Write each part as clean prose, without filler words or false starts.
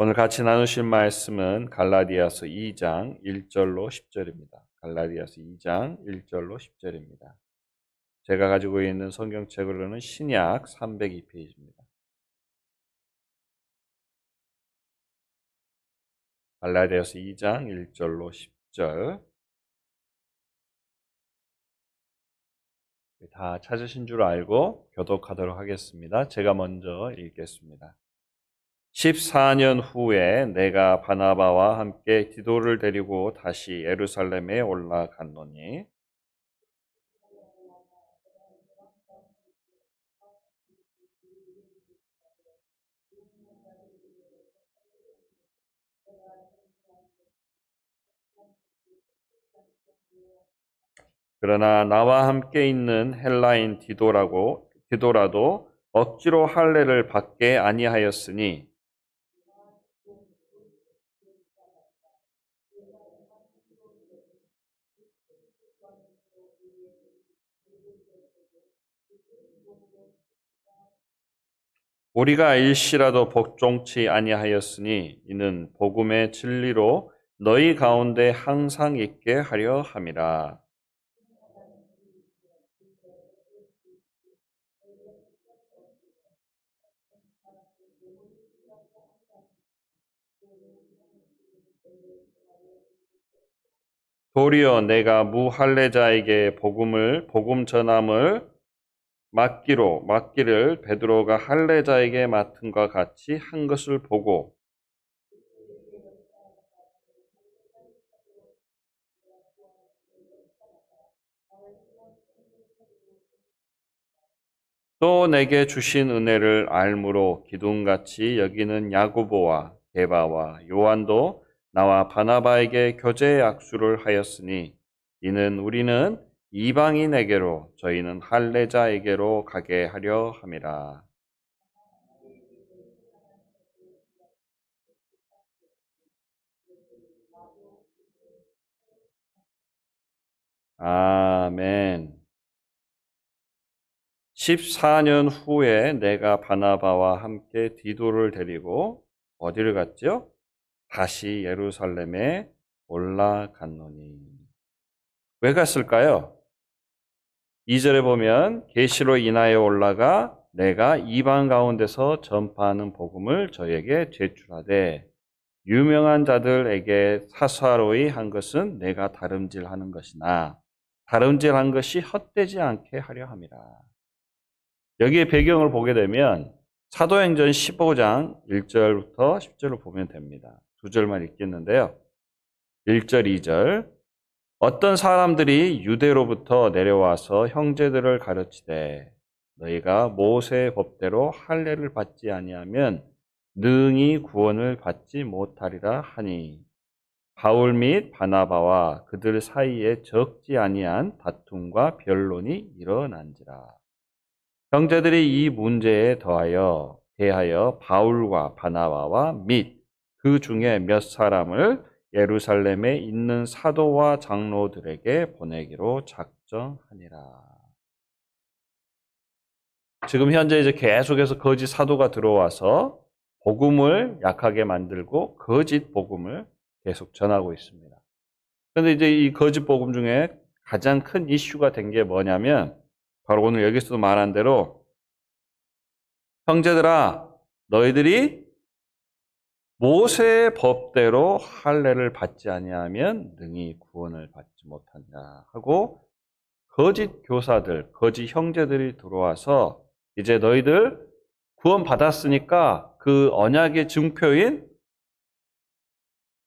오늘 같이 나누실 말씀은 갈라디아서 2장 1절로 10절입니다. 갈라디아서 2장 1절로 10절입니다. 제가 가지고 있는 성경책으로는 신약 302페이지입니다. 갈라디아서 2장 1절로 10절. 다 찾으신 줄 알고 교독하도록 하겠습니다. 제가 먼저 읽겠습니다. 14년 후에 내가 바나바와 함께 디도를 데리고 다시 예루살렘에 올라갔노니 그러나 나와 함께 있는 헬라인 디도라도 억지로 할례를 받게 아니하였으니 우리가 일시라도 복종치 아니하였으니 이는 복음의 진리로 너희 가운데 항상 있게 하려 함이라. 도리어 내가 무할례자에게 복음 전함을 맡기를 베드로가 할례자에게 맡은과 같이 한 것을 보고 또 내게 주신 은혜를 알므로 기둥같이 여기는 야고보와 게바와 요한도 나와 바나바에게 교제 약수를 하였으니 이는 우리는 이방인에게로 저희는 할례자에게로 가게 하려 함이라. 아멘. 14년 후에 내가 바나바와 함께 디도를 데리고 어디를 갔죠? 다시 예루살렘에 올라갔노니. 왜 갔을까요? 2절에 보면 계시로 인하여 올라가 내가 이방 가운데서 전파하는 복음을 저에게 제출하되 유명한 자들에게 사사로이 한 것은 내가 다름질하는 것이나 다름질한 것이 헛되지 않게 하려 함이라. 여기에 배경을 보게 되면 사도행전 15장 1절부터 10절을 보면 됩니다. 두 절만 읽겠는데요. 1절, 2절. 어떤 사람들이 유대로부터 내려와서 형제들을 가르치되 너희가 모세의 법대로 할례를 받지 아니하면 능히 구원을 받지 못하리라 하니 바울 및 바나바와 그들 사이에 적지 아니한 다툼과 변론이 일어난지라. 형제들이 이 문제에 대하여 바울과 바나바와 및 그 중에 몇 사람을 예루살렘에 있는 사도와 장로들에게 보내기로 작정하니라. 지금 현재 이제 계속해서 거짓 사도가 들어와서 복음을 약하게 만들고 거짓 복음을 계속 전하고 있습니다. 그런데 이제 이 거짓 복음 중에 가장 큰 이슈가 된 게 뭐냐면 바로 오늘 여기서도 말한 대로 형제들아 너희들이 모세의 법대로 할례를 받지 아니하면 능히 구원을 받지 못한다 하고 거짓 교사들, 거짓 형제들이 들어와서 이제 너희들 구원 받았으니까 그 언약의 증표인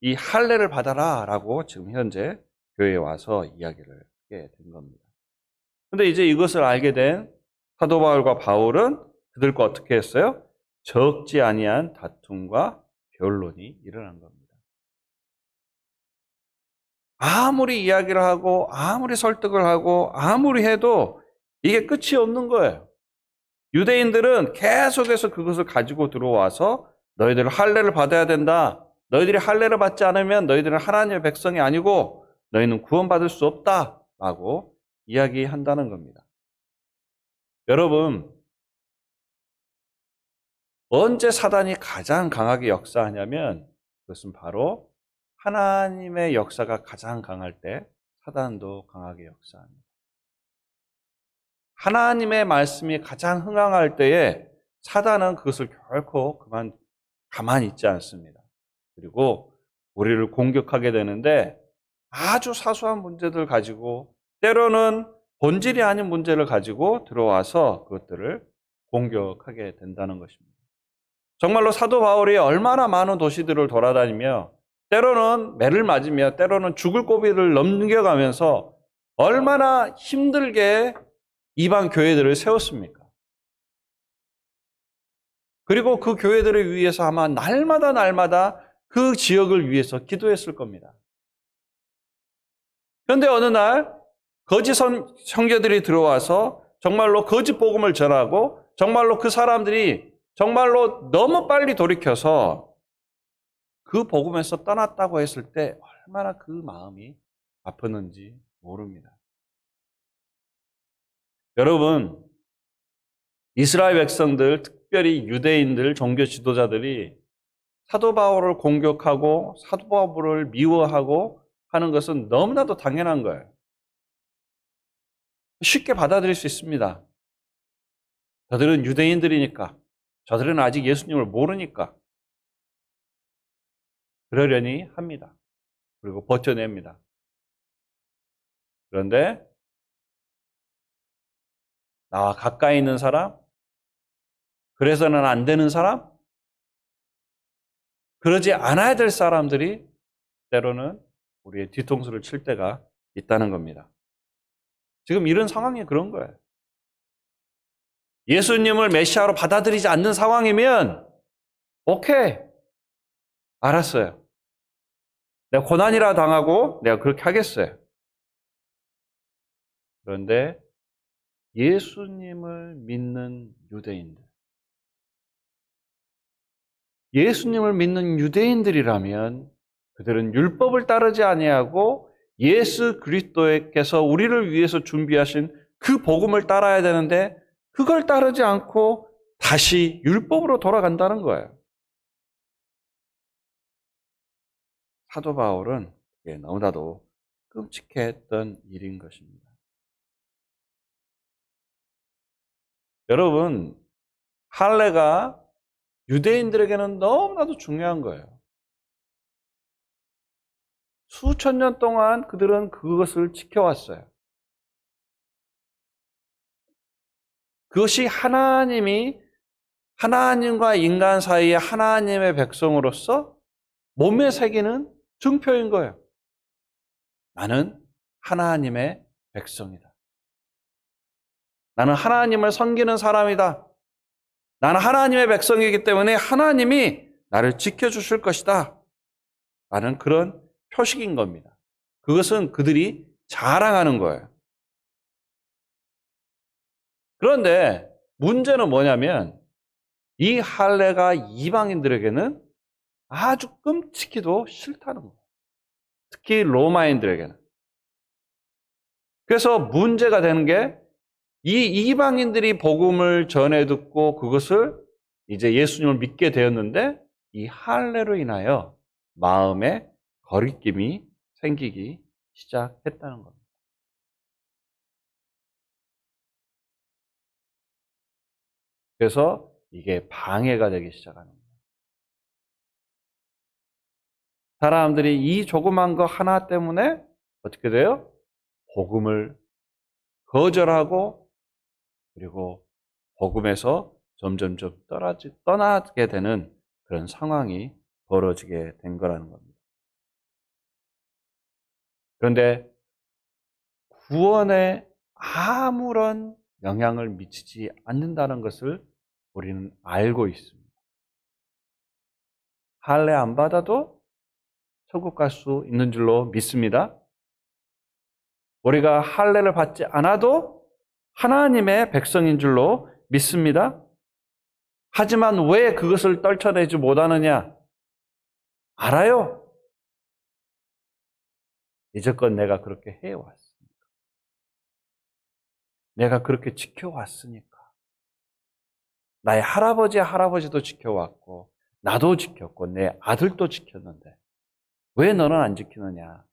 이 할례를 받아라라고 지금 현재 교회에 와서 이야기를 하게 된 겁니다. 그런데 이제 이것을 알게 된 사도 바울과 바울은 그들과 어떻게 했어요? 적지 아니한 다툼과 변론이 일어난 겁니다. 아무리 이야기를 하고 아무리 설득을 하고 아무리 해도 이게 끝이 없는 거예요. 유대인들은 계속해서 그것을 가지고 들어와서 너희들은 할례를 받아야 된다. 너희들이 할례를 받지 않으면 너희들은 하나님의 백성이 아니고 너희는 구원받을 수 없다라고 이야기한다는 겁니다. 여러분, 언제 사단이 가장 강하게 역사하냐면 그것은 바로 하나님의 역사가 가장 강할 때 사단도 강하게 역사합니다. 하나님의 말씀이 가장 흥황할 때에 사단은 그것을 결코 가만히 있지 않습니다. 그리고 우리를 공격하게 되는데 아주 사소한 문제들 가지고 때로는 본질이 아닌 문제를 가지고 들어와서 그것들을 공격하게 된다는 것입니다. 정말로 사도 바울이 얼마나 많은 도시들을 돌아다니며 때로는 매를 맞으며 때로는 죽을 고비를 넘겨가면서 얼마나 힘들게 이방 교회들을 세웠습니까? 그리고 그 교회들을 위해서 아마 날마다 그 지역을 위해서 기도했을 겁니다. 그런데 어느 날 거짓 형제들이 들어와서 정말로 거짓 복음을 전하고 정말로 그 사람들이 정말로 너무 빨리 돌이켜서 그 복음에서 떠났다고 했을 때 얼마나 그 마음이 아팠는지 모릅니다. 여러분, 이스라엘 백성들, 특별히 유대인들, 종교 지도자들이 사도 바울을 공격하고 사도 바울을 미워하고 하는 것은 너무나도 당연한 거예요. 쉽게 받아들일 수 있습니다. 저들은 유대인들이니까, 저들은 아직 예수님을 모르니까 그러려니 합니다. 그리고 버텨냅니다. 그런데 나와 가까이 있는 사람, 그래서는 안 되는 사람, 그러지 않아야 될 사람들이 때로는 우리의 뒤통수를 칠 때가 있다는 겁니다. 지금 이런 상황이 그런 거예요. 예수님을 메시아로 받아들이지 않는 상황이면 오케이, 알았어요. 내가 고난이라 당하고 내가 그렇게 하겠어요. 그런데 예수님을 믿는 유대인들, 예수님을 믿는 유대인들이라면 그들은 율법을 따르지 아니하고 예수 그리스도께서 우리를 위해서 준비하신 그 복음을 따라야 되는데 그걸 따르지 않고 다시 율법으로 돌아간다는 거예요. 사도 바울은 너무나도 끔찍했던 일인 것입니다. 여러분, 할례가 유대인들에게는 너무나도 중요한 거예요. 수천 년 동안 그들은 그것을 지켜왔어요. 그것이 하나님과 인간 사이에 하나님의 백성으로서 몸에 새기는 증표인 거예요. 나는 하나님의 백성이다. 나는 하나님을 섬기는 사람이다. 나는 하나님의 백성이기 때문에 하나님이 나를 지켜주실 것이다. 라는 그런 표식인 겁니다. 그것은 그들이 자랑하는 거예요. 그런데 문제는 뭐냐면 이 할례가 이방인들에게는 아주 끔찍히도 싫다는 거예요. 특히 로마인들에게는. 그래서 문제가 되는 게 이 이방인들이 복음을 전해 듣고 그것을 이제 예수님을 믿게 되었는데 이 할례로 인하여 마음에 거리낌이 생기기 시작했다는 겁니다. 그래서 이게 방해가 되기 시작하는 거예요. 사람들이 이 조그만 거 하나 때문에 어떻게 돼요? 복음을 거절하고 그리고 복음에서 점점점 떠나게 되는 그런 상황이 벌어지게 된 거라는 겁니다. 그런데 구원에 아무런 영향을 미치지 않는다는 것을 우리는 알고 있습니다. 할례 안 받아도 천국 갈 수 있는 줄로 믿습니다. 우리가 할례를 받지 않아도 하나님의 백성인 줄로 믿습니다. 하지만 왜 그것을 떨쳐내지 못하느냐? 알아요. 이제껏 내가 그렇게 해왔으니까. 내가 그렇게 지켜왔으니까. 나의 할아버지도 지켜왔고 나도 지켰고 내 아들도 지켰는데 왜 너는 안 지키느냐?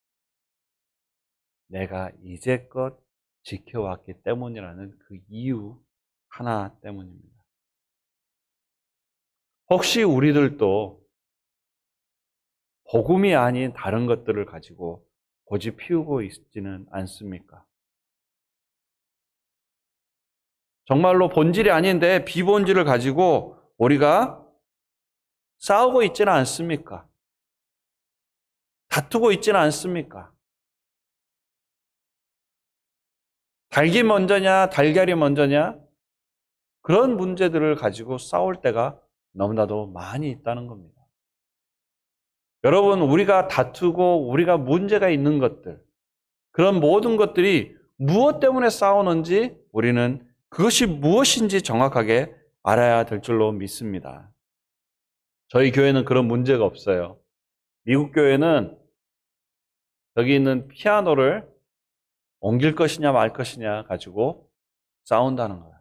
내가 이제껏 지켜왔기 때문이라는 그 이유 하나 때문입니다. 혹시 우리들도 복음이 아닌 다른 것들을 가지고 고집 피우고 있지는 않습니까? 정말로 본질이 아닌데 비본질을 가지고 우리가 싸우고 있지는 않습니까? 다투고 있지는 않습니까? 닭이 먼저냐, 달걀이 먼저냐? 그런 문제들을 가지고 싸울 때가 너무나도 많이 있다는 겁니다. 여러분, 우리가 다투고 우리가 문제가 있는 것들, 그런 모든 것들이 무엇 때문에 싸우는지 우리는 그것이 무엇인지 정확하게 알아야 될 줄로 믿습니다. 저희 교회는 그런 문제가 없어요. 미국 교회는 여기 있는 피아노를 옮길 것이냐 말 것이냐 가지고 싸운다는 거예요.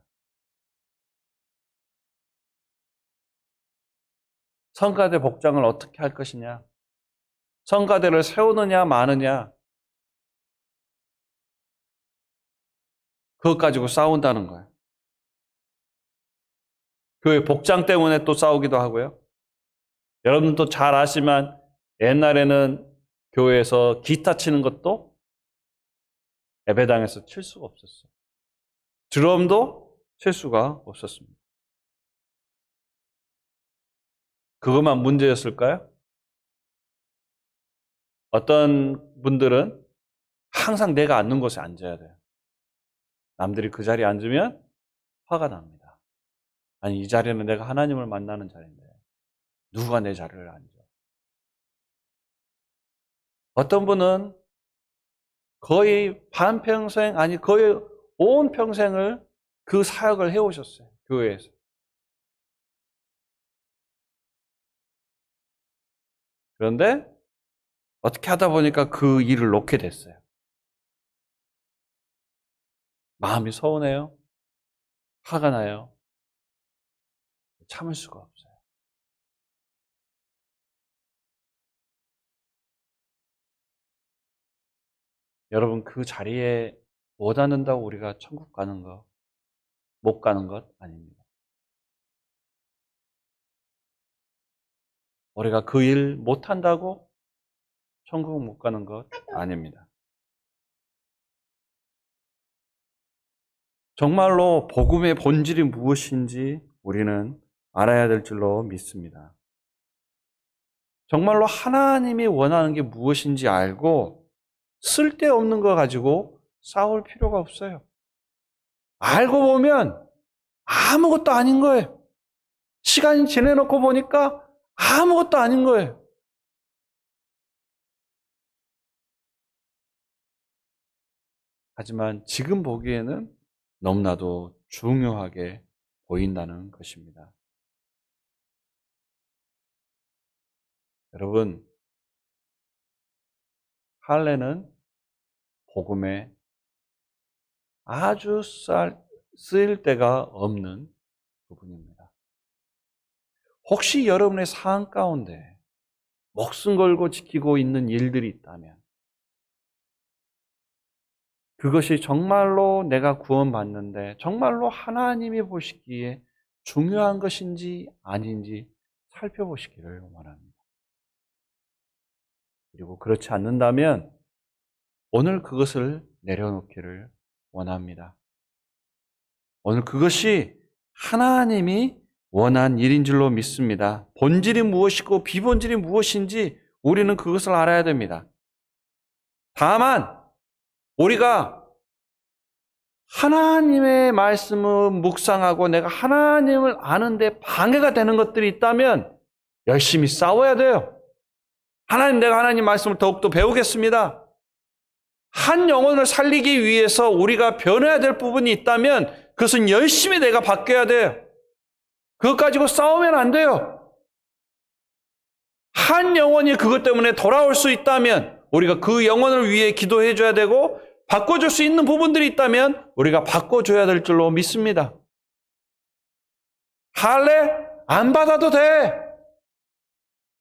성가대 복장을 어떻게 할 것이냐, 성가대를 세우느냐 마느냐, 그것 가지고 싸운다는 거예요. 교회 복장 때문에 또 싸우기도 하고요. 여러분도 잘 아시지만 옛날에는 교회에서 기타 치는 것도 예배당에서 칠 수가 없었어요. 드럼도 칠 수가 없었습니다. 그것만 문제였을까요? 어떤 분들은 항상 내가 앉는 곳에 앉아야 돼요. 남들이 그 자리에 앉으면 화가 납니다. 아니, 이 자리는 내가 하나님을 만나는 자리인데 누가 내 자리를 앉아? 어떤 분은 거의 반평생, 아니 거의 온 평생을 그 사역을 해오셨어요. 교회에서. 그런데 어떻게 하다 보니까 그 일을 놓게 됐어요. 마음이 서운해요. 화가 나요. 참을 수가 없어요. 여러분, 그 자리에 못 앉는다고 우리가 천국 가는 거, 못 가는 것 아닙니다. 우리가 그 일 못한다고 천국 못 가는 것 아닙니다. 정말로 복음의 본질이 무엇인지 우리는 알아야 될 줄로 믿습니다. 정말로 하나님이 원하는 게 무엇인지 알고 쓸데없는 거 가지고 싸울 필요가 없어요. 알고 보면 아무것도 아닌 거예요. 시간이 지내놓고 보니까 아무것도 아닌 거예요. 하지만 지금 보기에는 너무나도 중요하게 보인다는 것입니다. 여러분, 할례는 복음에 아주 쓰일 데가 없는 부분입니다. 혹시 여러분의 삶 가운데 목숨 걸고 지키고 있는 일들이 있다면 그것이 정말로 내가 구원받는데 정말로 하나님이 보시기에 중요한 것인지 아닌지 살펴보시기를 원합니다. 그리고 그렇지 않는다면 오늘 그것을 내려놓기를 원합니다. 오늘 그것이 하나님이 원한 일인 줄로 믿습니다. 본질이 무엇이고 비본질이 무엇인지 우리는 그것을 알아야 됩니다. 다만 우리가 하나님의 말씀을 묵상하고 내가 하나님을 아는데 방해가 되는 것들이 있다면 열심히 싸워야 돼요. 하나님, 내가 하나님 말씀을 더욱더 배우겠습니다. 한 영혼을 살리기 위해서 우리가 변해야 될 부분이 있다면 그것은 열심히 내가 바뀌어야 돼요. 그것 가지고 싸우면 안 돼요. 한 영혼이 그것 때문에 돌아올 수 있다면 우리가 그 영혼을 위해 기도해 줘야 되고 바꿔줄 수 있는 부분들이 있다면 우리가 바꿔줘야 될 줄로 믿습니다. 할례 안 받아도 돼.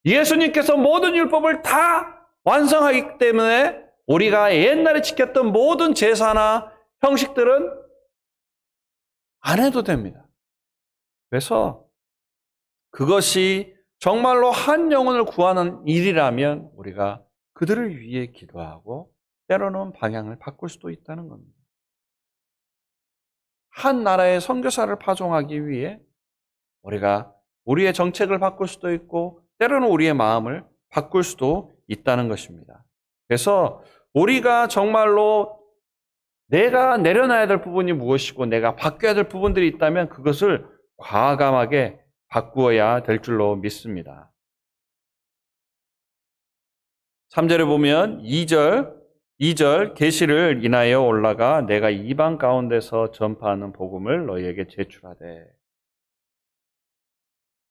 예수님께서 모든 율법을 다 완성하기 때문에 우리가 옛날에 지켰던 모든 제사나 형식들은 안 해도 됩니다. 그래서 그것이 정말로 한 영혼을 구하는 일이라면 우리가 그들을 위해 기도하고 때로는 방향을 바꿀 수도 있다는 겁니다. 한 나라의 선교사를 파송하기 위해 우리가 우리의 정책을 바꿀 수도 있고 때로는 우리의 마음을 바꿀 수도 있다는 것입니다. 그래서 우리가 정말로 내가 내려놔야 될 부분이 무엇이고 내가 바뀌어야 될 부분들이 있다면 그것을 과감하게 바꾸어야 될 줄로 믿습니다. 3절에 보면 2절 계시를 인하여 올라가 내가 이방 가운데서 전파하는 복음을 너희에게 제출하되.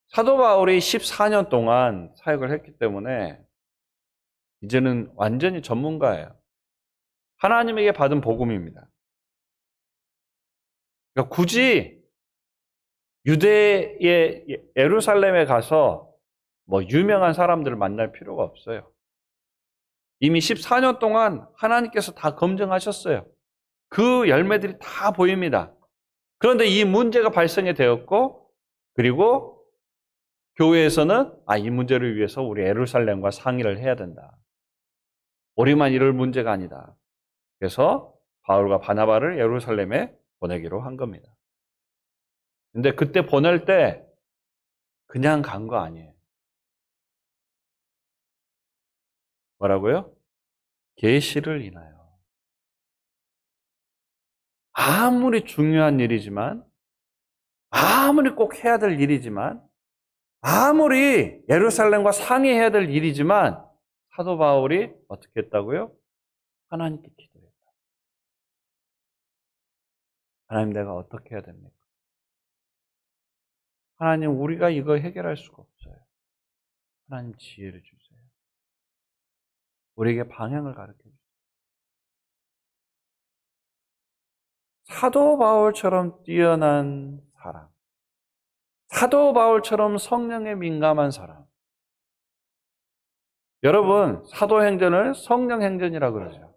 사도 바울이 14년 동안 사역을 했기 때문에 이제는 완전히 전문가예요. 하나님에게 받은 복음입니다. 그러니까 굳이 유대의 예루살렘에 가서 유명한 사람들을 만날 필요가 없어요. 이미 14년 동안 하나님께서 다 검증하셨어요. 그 열매들이 다 보입니다. 그런데 이 문제가 발생이 되었고, 그리고 교회에서는 이 문제를 위해서 우리 예루살렘과 상의를 해야 된다. 우리만 이럴 문제가 아니다. 그래서 바울과 바나바를 예루살렘에 보내기로 한 겁니다. 근데 그때 보낼 때 그냥 간 거 아니에요. 뭐라고요? 계시를 인하여. 아무리 중요한 일이지만, 아무리 꼭 해야 될 일이지만, 아무리 예루살렘과 상의해야 될 일이지만 사도 바울이 어떻게 했다고요? 하나님께 기도했다. 하나님, 내가 어떻게 해야 됩니까? 하나님, 우리가 이거 해결할 수가 없어요. 하나님, 지혜를 주세요. 우리에게 방향을 가르쳐 주세요. 사도 바울처럼 뛰어난 사람, 사도 바울처럼 성령에 민감한 사람. 여러분, 사도행전을 성령행전이라고 그러죠.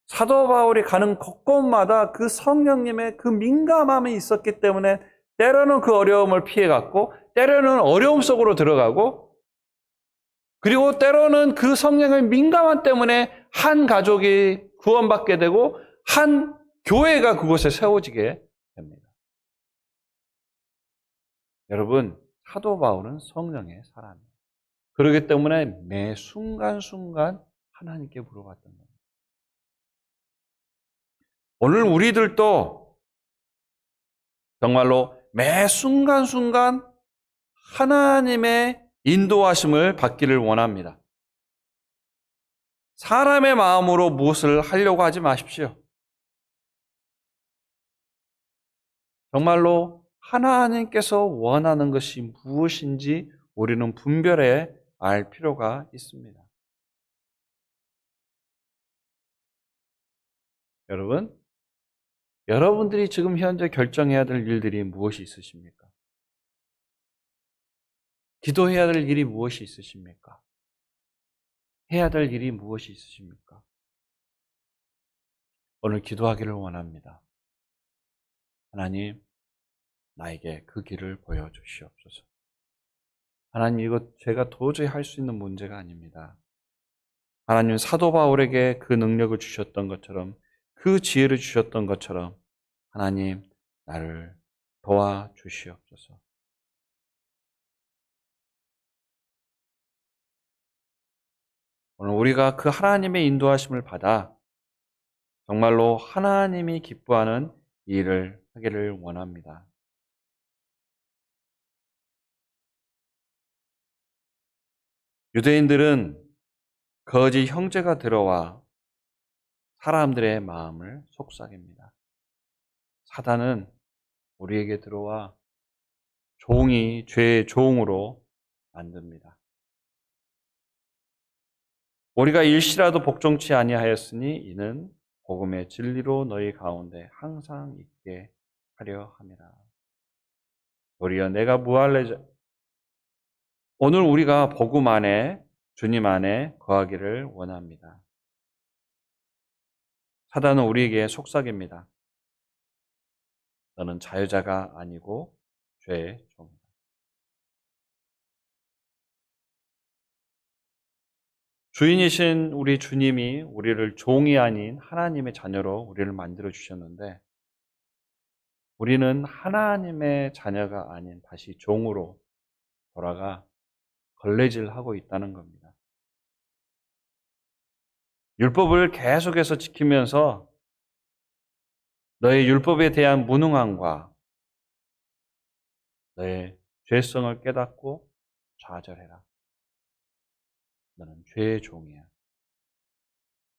사도 바울이 가는 곳곳마다 그 성령님의 그 민감함이 있었기 때문에 때로는 그 어려움을 피해갔고, 때로는 어려움 속으로 들어가고, 그리고 때로는 그 성령의 민감함 때문에 한 가족이 구원받게 되고, 한 교회가 그곳에 세워지게 됩니다. 여러분, 사도 바울은 성령의 사람이에요. 그렇기 때문에 매 순간순간 하나님께 물어봤던 겁니다. 오늘 우리들도 정말로 매 순간순간 하나님의 인도하심을 받기를 원합니다. 사람의 마음으로 무엇을 하려고 하지 마십시오. 정말로 하나님께서 원하는 것이 무엇인지 우리는 분별해 알 필요가 있습니다. 여러분, 여러분들이 지금 현재 결정해야 될 일들이 무엇이 있으십니까? 기도해야 될 일이 무엇이 있으십니까? 해야 될 일이 무엇이 있으십니까? 오늘 기도하기를 원합니다. 하나님, 나에게 그 길을 보여주시옵소서. 하나님, 이거 제가 도저히 할 수 있는 문제가 아닙니다. 하나님, 사도 바울에게 그 능력을 주셨던 것처럼, 그 지혜를 주셨던 것처럼 하나님, 나를 도와주시옵소서. 오늘 우리가 그 하나님의 인도하심을 받아 정말로 하나님이 기뻐하는 일을 하기를 원합니다. 유대인들은 거짓 형제가 들어와 사람들의 마음을 속삭입니다. 사단은 우리에게 들어와 종이 죄의 종으로 만듭니다. 우리가 일시라도 복종치 아니하였으니 이는 복음의 진리로 너희 가운데 항상 있게 하려 함이라. 도리어 내가 무할례자 오늘 우리가 복음 안에 주님 안에 거하기를 원합니다. 사단은 우리에게 속삭입니다. 너는 자유자가 아니고 죄의 종이다. 주인이신 우리 주님이 우리를 종이 아닌 하나님의 자녀로 우리를 만들어 주셨는데 우리는 하나님의 자녀가 아닌 다시 종으로 돌아가 걸레질하고 있다는 겁니다. 율법을 계속해서 지키면서 너의 율법에 대한 무능함과 너의 죄성을 깨닫고 좌절해라. 너는 죄의 종이야.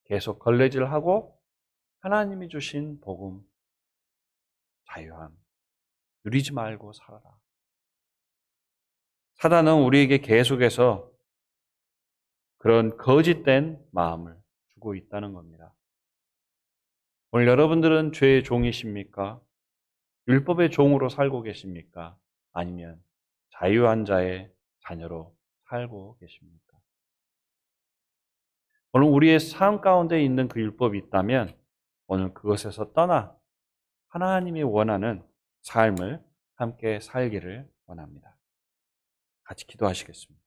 계속 걸레질하고 하나님이 주신 복음, 자유함, 누리지 말고 살아라. 사단은 우리에게 계속해서 그런 거짓된 마음을 주고 있다는 겁니다. 오늘 여러분들은 죄의 종이십니까? 율법의 종으로 살고 계십니까? 아니면 자유한 자의 자녀로 살고 계십니까? 오늘 우리의 삶 가운데 있는 그 율법이 있다면 오늘 그것에서 떠나 하나님이 원하는 삶을 함께 살기를 원합니다. 같이 기도하시겠습니다.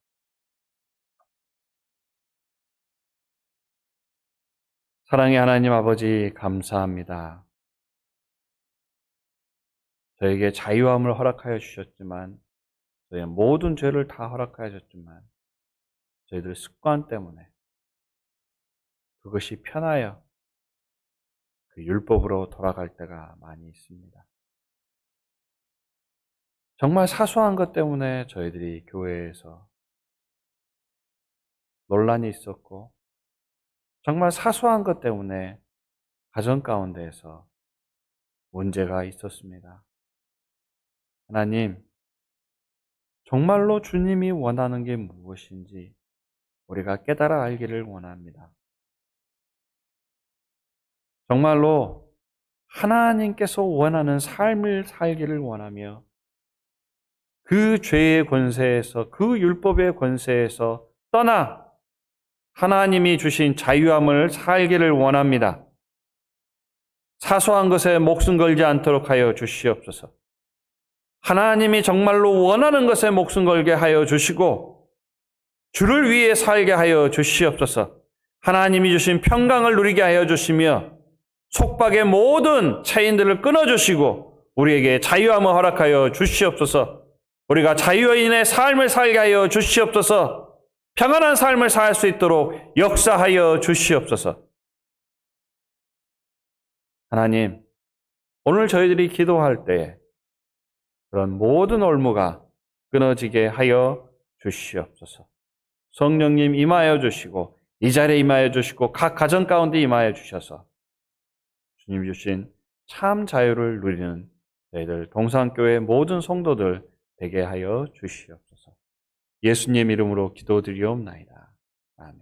사랑의 하나님 아버지 감사합니다. 저에게 자유함을 허락하여 주셨지만 저희의 모든 죄를 다 허락하여 주셨지만 저희들 습관 때문에 그것이 편하여 그 율법으로 돌아갈 때가 많이 있습니다. 정말 사소한 것 때문에 저희들이 교회에서 논란이 있었고 정말 사소한 것 때문에 가정 가운데에서 문제가 있었습니다. 하나님, 정말로 주님이 원하는 게 무엇인지 우리가 깨달아 알기를 원합니다. 정말로 하나님께서 원하는 삶을 살기를 원하며 그 죄의 권세에서 그 율법의 권세에서 떠나 하나님이 주신 자유함을 살기를 원합니다. 사소한 것에 목숨 걸지 않도록 하여 주시옵소서. 하나님이 정말로 원하는 것에 목숨 걸게 하여 주시고 주를 위해 살게 하여 주시옵소서. 하나님이 주신 평강을 누리게 하여 주시며 속박의 모든 체인들을 끊어주시고 우리에게 자유함을 허락하여 주시옵소서. 우리가 자유인의 삶을 살게 하여 주시옵소서. 평안한 삶을 살 수 있도록 역사하여 주시옵소서. 하나님, 오늘 저희들이 기도할 때 그런 모든 올무가 끊어지게 하여 주시옵소서. 성령님 임하여 주시고 이 자리에 임하여 주시고 각 가정 가운데 임하여 주셔서 주님 주신 참 자유를 누리는 저희들 동산교회 모든 성도들 되게 하여 주시옵소서. 예수님 이름으로 기도드리옵나이다. 아멘.